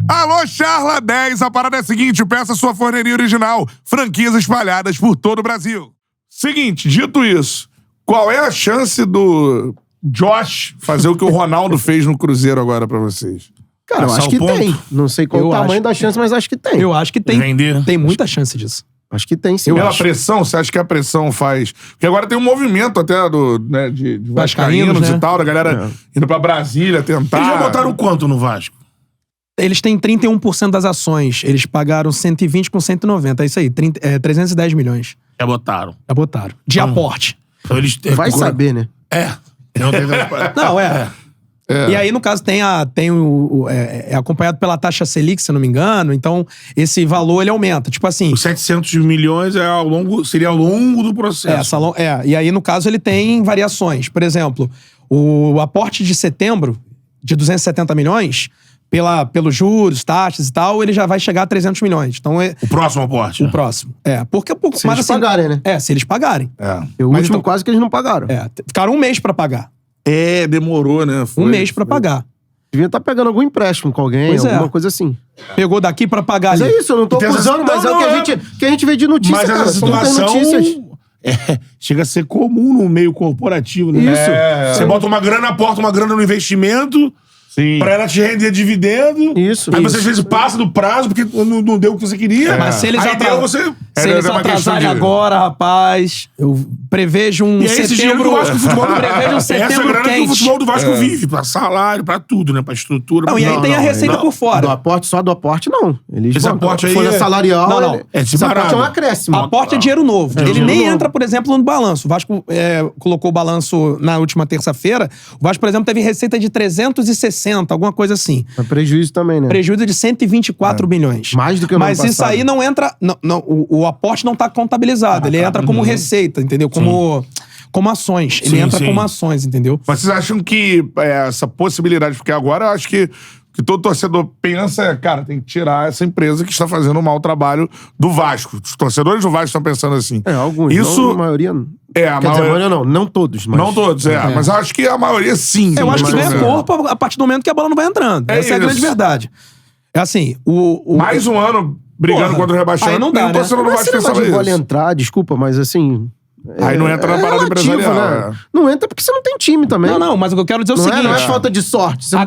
Alô, Charla 10, a parada é a seguinte, peça sua forneria original, franquias espalhadas por todo o Brasil. Seguinte, dito isso, qual é a chance do Josh fazer o que o Ronaldo fez no Cruzeiro agora pra vocês? Cara, eu acho que tem. Não sei qual o tamanho da chance, mas acho que tem. Eu acho que tem. Vender. Tem muita chance disso. Acho que tem, sim. Pela pressão, você acha que a pressão faz... Porque agora tem um movimento até de vascaínos, né? E tal, da galera indo pra Brasília tentar... Eles já botaram quanto no Vasco? Eles têm 31% das ações. Eles pagaram 120 com 190. É isso aí, 310 milhões. Já botaram. Já botaram. De aporte. Então eles... Vai saber, né? Não, E aí, no caso, é acompanhado pela taxa Selic, se eu não me engano. Então, esse valor, ele aumenta. Tipo assim... Os 700 milhões seria ao longo do processo. E aí, no caso, ele tem variações. Por exemplo, o aporte de setembro, de 270 milhões, pelos juros, taxas e tal, ele já vai chegar a 300 milhões. Então, o próximo aporte? O próximo. Se eles pagarem, né? Se eles pagarem. O último quase que eles não pagaram. Ficaram um mês pra pagar. Demorou, né? Um mês pra pagar. Devia estar pegando algum empréstimo com alguém, alguma coisa assim. Pegou daqui pra pagar mas ali. É isso, eu não tô acusando, mas é o que a gente vê de notícia, mas cara. Essa situação chega a ser comum no meio corporativo, né? Isso. Você bota uma grana, aporta uma grana no investimento... Sim. Pra ela te render dividendo. Isso. Aí você às vezes passa do prazo porque não deu o que você queria. Mas se eles atrasarem agora, rapaz, eu prevejo um setembro... Eu acho que o futebol do prevejo um setembro essa grana quente. que o futebol do Vasco vive. Pra salário, pra tudo, né? Pra estrutura. Não, e aí tem a receita por fora. Só do aporte, não. Esse aporte aí folha salarial... Não. Esse aporte é um acréscimo. Aporte é dinheiro novo. Ele nem entra, por exemplo, no balanço. O Vasco colocou o balanço na última terça-feira. O Vasco, por exemplo, teve receita de 360, alguma coisa assim. Mas prejuízo também, né? Prejuízo de 124 milhões. Mais do que o ano Mas isso passado. aí não entra... o aporte não tá contabilizado. Ele entra como receita, entendeu? Como ações. Ele entra como ações, entendeu? Mas vocês acham que essa possibilidade... Porque agora eu acho que todo torcedor pensa cara, tem que tirar essa empresa que está fazendo um mau trabalho do Vasco. Os torcedores do Vasco estão pensando assim. Alguns. Isso... Não, a maioria... a maioria não todos. Mas... Não todos, Mas eu acho que a maioria sim. Eu acho que ganha corpo a partir do momento que a bola não vai entrando. Essa é a grande verdade. É assim, mais um ano brigando contra o rebaixamento. Aí não dá, né? Mas se não bola entrar, desculpa, mas assim... Aí não entra na parada empresarial. Né? Não entra porque você não tem time também. Não, mas o que eu quero dizer é o seguinte... Não é falta de sorte. Você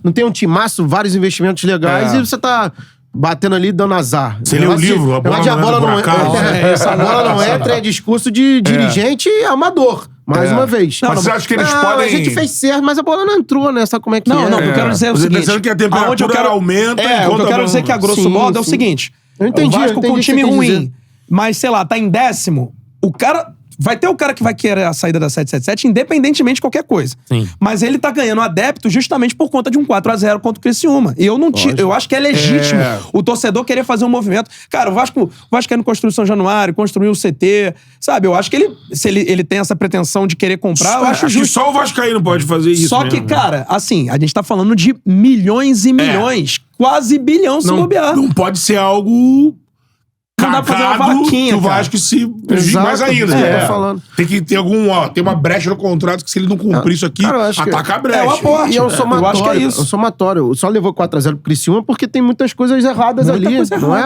não tem um timaço, vários investimentos legais e você tá... batendo ali, dando azar. Você lê o livro, a bola não entra. A bola não entra, é discurso de dirigente amador. Mais uma vez. Mas você acha que eles podem... A gente fez certo, mas a bola não entrou, né? Sabe como é que é? Não, eu quero dizer o seguinte... Pensando que a temperatura aumenta... o que eu quero dizer que a grosso modo é o seguinte... Eu entendi, o Vasco com um time ruim, mas, sei lá, tá em 10º, o cara... Vai ter o cara que vai querer a saída da 777, independentemente de qualquer coisa. Sim. Mas ele tá ganhando adepto justamente por conta de um 4-0 contra o Criciúma. E eu acho que é legítimo o torcedor querer fazer um movimento. Cara, o Vasco querendo construir o São Januário, construir o CT, sabe? Eu acho que se ele tem essa pretensão de querer comprar, eu acho justo. Que só o Vascaíno pode fazer isso. Só que, cara, assim, a gente tá falando de milhões e milhões, quase bilhão se bobear. Não pode ser algo... Não dá pra fazer uma vaquinha, que o Vasco se prejudique mais ainda. Falando. Tem que ter tem uma brecha no contrato que se ele não cumprir isso aqui, ataca a brecha. É o aporte. E é um somatório. Eu acho que é isso. É um somatório. Só levou 4-0 pro Criciúma porque tem muitas coisas erradas ali.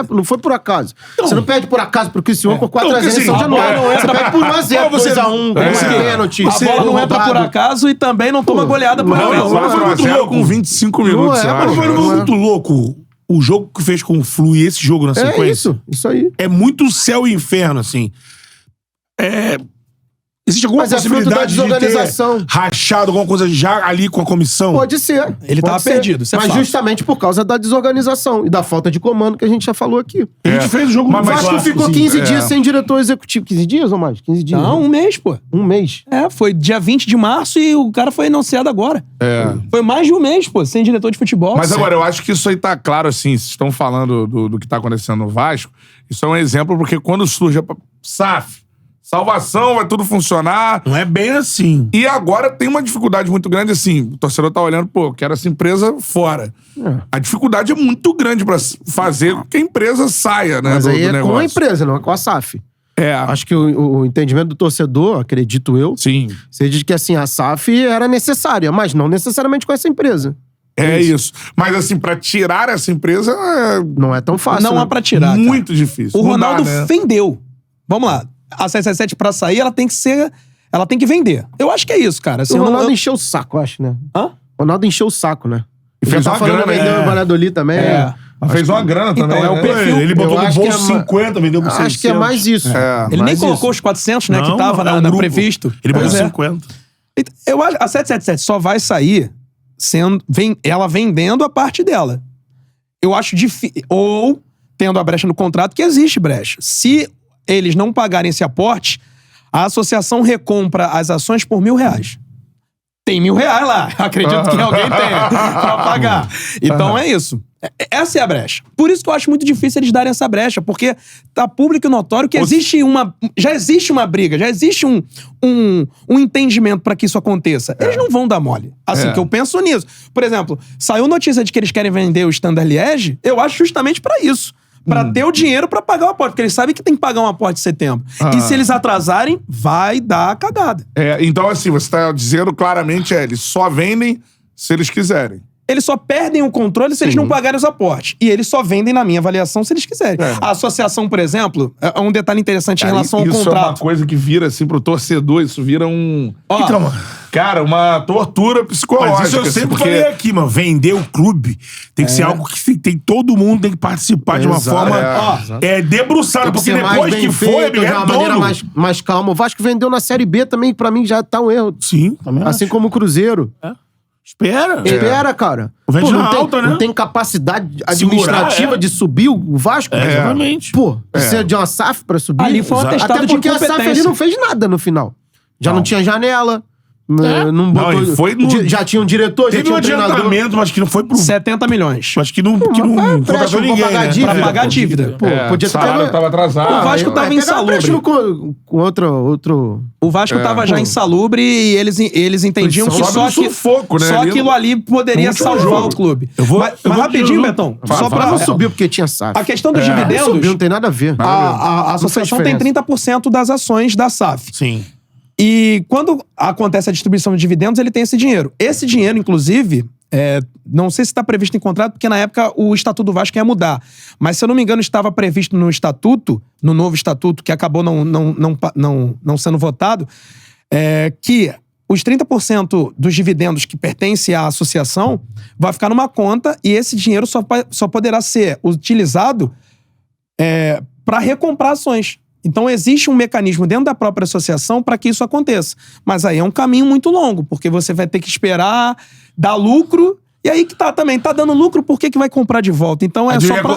Não foi por acaso. Então, você não perde por acaso pro Criciúma por 4-0 em São Januário. Você perde por 1-0, 2-1, pênalti. A bola não entra por acaso e também não toma goleada por acaso. Não, foi muito louco com 25 minutos. Não foi muito louco. O jogo que fez com o Flu e esse jogo na sequência... Isso aí. É muito céu e inferno, assim. Existe alguma possibilidade de ter rachado alguma coisa já ali com a comissão? Pode ser. Ele tava perdido, isso é fato. Justamente por causa da desorganização e da falta de comando que a gente já falou aqui. A gente fez o jogo... Mas o Vasco ficou 15 dias sem diretor executivo. 15 dias ou mais? 15 dias. Não, um mês, pô. Um mês? Foi dia 20 de março e o cara foi anunciado agora. Foi mais de um mês, pô, sem diretor de futebol. Mas agora, eu acho que isso aí tá claro, assim, vocês estão falando do que tá acontecendo no Vasco, isso é um exemplo, porque quando surge a SAF, salvação, vai tudo funcionar. Não é bem assim. E agora tem uma dificuldade muito grande, assim, o torcedor tá olhando, eu quero essa empresa fora. A dificuldade é muito grande pra fazer com que a empresa saia, né, Mas aí do negócio. Com a empresa, não é com a SAF. É. Acho que o entendimento do torcedor, acredito eu, Sim. seja de que assim, a SAF era necessária, mas não necessariamente com essa empresa. É isso. Mas assim, pra tirar essa empresa... Não é tão fácil. Não é pra tirar, muito difícil. O Ronaldo né? vendeu. Vamos lá. A 777 pra sair, ela tem que vender. Eu acho que é isso, cara. Assim, o Ronaldo encheu o saco, eu acho, né? Hã? O Ronaldo encheu o saco, né? E fez tá uma falando grana, vendeu o Valladolid também. Mas fez uma grana também. Então, é o perfil. Ele botou no acho bolso que é 50, vendeu por 600. Acho que é mais isso. Ele nem colocou os 400, né? Não, que tava é um na grupo. previsto. Ele botou Pois é. 50. Eu acho a 777 só vai sair ela vendendo a parte dela. Eu acho difícil. Ou tendo a brecha no contrato, que existe brecha. Se eles não pagarem esse aporte, a associação recompra as ações por R$1.000. Tem R$1.000 lá. Acredito que alguém tenha pra pagar. Então é isso. Essa é a brecha. Por isso que eu acho muito difícil eles darem essa brecha, porque tá público e notório que já existe uma briga, já existe um entendimento pra que isso aconteça. Eles não vão dar mole. Assim que eu penso nisso. Por exemplo, saiu notícia de que eles querem vender o Standard Liège, eu acho justamente pra isso. Pra ter o dinheiro pra pagar o aporte, porque eles sabem que tem que pagar um aporte em setembro. E se eles atrasarem, vai dar cagada. Então, assim, você tá dizendo claramente, eles só vendem se eles quiserem. Eles só perdem o controle se eles não pagarem os aportes. E eles só vendem, na minha avaliação, se eles quiserem. A associação, por exemplo, é um detalhe interessante em relação ao contrato. Isso é uma coisa que vira, assim, pro torcedor, isso vira Então, cara, uma tortura psicológica. mas isso eu sempre assim, falei aqui, mano. Vender o clube tem que ser algo que tem todo mundo tem que participar de uma forma debruçada. Porque depois que foi, de uma maneira mais calma. O Vasco vendeu na Série B também, pra mim já tá um erro. Sim, também Assim como o Cruzeiro. Espera, cara. Vende na não alta, né? Não tem capacidade administrativa de subir o Vasco? Exatamente. Precisa de uma SAF pra subir? Ali foi um atestado Até de porque a SAF ali incompetência. não fez nada no final. Já não tinha janela. Não botou, Não, e foi já tinha um diretor, já Teve tinha um um treinador. adiantamento, mas que não foi pro... 70 milhões. Acho que não contratou ninguém, pagar né? dívida. Pra pagar a dívida. Podia o salário ter... tava atrasado. O Vasco tava insalubre. Com outro... O Vasco tava já insalubre e eles entendiam que Sobe só, no sufoco, né? só Ali aquilo ali poderia salvar o clube. Mas rapidinho, Betão. Só pra... Não subiu porque tinha SAF. A questão dos Não dividendos... subiu, não tem nada a ver. A associação tem 30% das ações da SAF. Sim. E quando acontece a distribuição de dividendos, ele tem esse dinheiro. Esse dinheiro, inclusive, não sei se está previsto em contrato, porque na época o Estatuto do Vasco ia mudar. Mas, se eu não me engano, estava previsto no Estatuto, no novo Estatuto, que acabou não sendo votado, que os 30% dos dividendos que pertencem à associação vai ficar numa conta e esse dinheiro só poderá ser utilizado para recomprar ações. Então, existe um mecanismo dentro da própria associação para que isso aconteça. Mas aí é um caminho muito longo, porque você vai ter que esperar dar lucro. E aí que tá também. Tá dando lucro, por que vai comprar de volta? Então é só pra...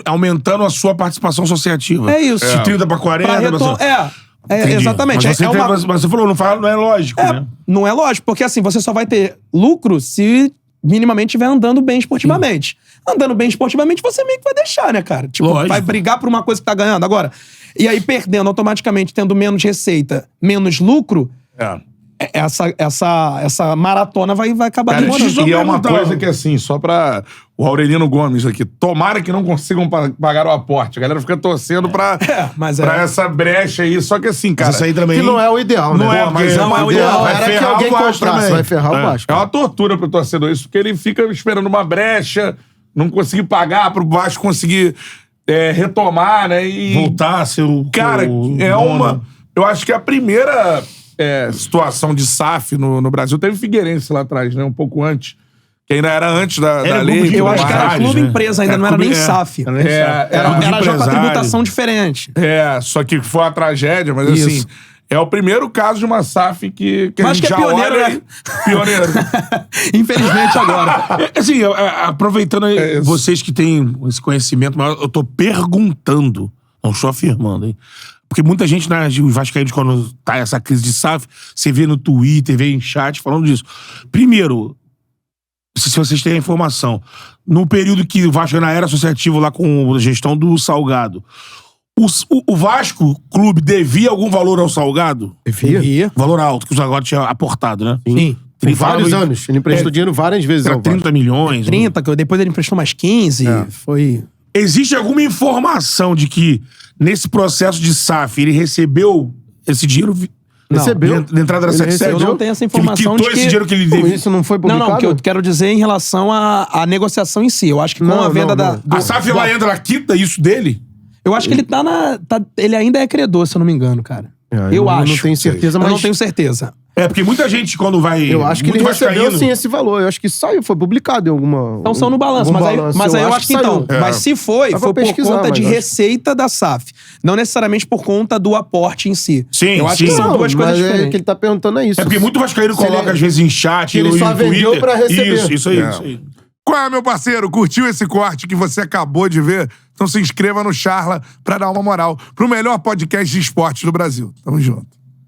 aumentando a sua participação associativa. É isso. De 30 para 40. Exatamente. Mas você falou, não é lógico, né? Não é lógico, porque assim, você só vai ter lucro se minimamente estiver andando bem esportivamente. Andando bem esportivamente, você meio que vai deixar, né, cara? Tipo, Lógico. vai brigar por uma coisa que tá ganhando. Agora, e aí perdendo automaticamente, tendo menos receita, menos lucro, essa maratona vai acabar demorando. E é uma coisa que, assim, só pra o Aurelino Gomes aqui, tomara que não consigam pagar o aporte. A galera fica torcendo pra essa brecha aí. Só que assim, cara... Isso aí também... Que não é o ideal, né? Não é, mas não é o ideal. Era que alguém comprasse, vai ferrar o Vasco. É uma tortura pro torcedor isso, porque ele fica esperando uma brecha, não conseguir pagar pro Vasco conseguir retomar, né? E voltar a ser o... Cara, eu acho que a primeira situação de SAF no Brasil teve Figueirense lá atrás, né? Um pouco antes. Que ainda era antes da lei. Eu acho que era clube empresa, ainda não era nem SAF. Era já com a tributação diferente. Só que foi uma tragédia, mas assim... É o primeiro caso de uma SAF que a gente já pioneiro, olha né? Pioneiro. Infelizmente agora. Assim, aproveitando vocês que têm esse conhecimento, mas eu tô perguntando, não estou afirmando, hein? Porque muita gente, os vascaínos, quando tá essa crise de SAF, você vê no Twitter, vê em chat falando disso. Primeiro, se vocês têm a informação, no período que o Vasco era associativo lá com a gestão do Salgado, o Vasco Clube devia algum valor ao Salgado? Devia. Valor alto, que o Salgado tinha aportado, né? Sim. Tem vários anos. Ele emprestou dinheiro várias vezes. Era 30 milhões. 30, que depois ele emprestou mais 15. Foi... Existe alguma informação de que, nesse processo de SAF, ele recebeu esse dinheiro Recebeu. De entrada da 77. Eu não tenho essa informação de que esse dinheiro que ele deve. Isso não foi publicado? Não, o que eu quero dizer em relação à negociação em si. Eu acho que com a venda da... A SAF lá entra na quita, isso dele? Eu acho que ele ele ainda é credor, se eu não me engano, cara. Eu acho. Não tenho certeza, mas... Eu não tenho certeza. Porque muita gente, quando vai... Eu acho que ele recebeu, sim, esse valor. Eu acho que saiu, foi publicado em alguma... Então são no balanço. Mas aí eu acho que então... Mas se foi por conta de receita da SAF. Não necessariamente por conta do aporte em si. Sim, eu acho que são duas coisas diferentes. O que ele tá perguntando é isso. Porque muito vascaíno coloca, às vezes, em chat, ele só vendeu pra receber. Isso aí. Qual é, meu parceiro? Curtiu esse corte que você acabou de ver? Então se inscreva no Charla pra dar uma moral pro melhor podcast de esportes do Brasil. Tamo junto.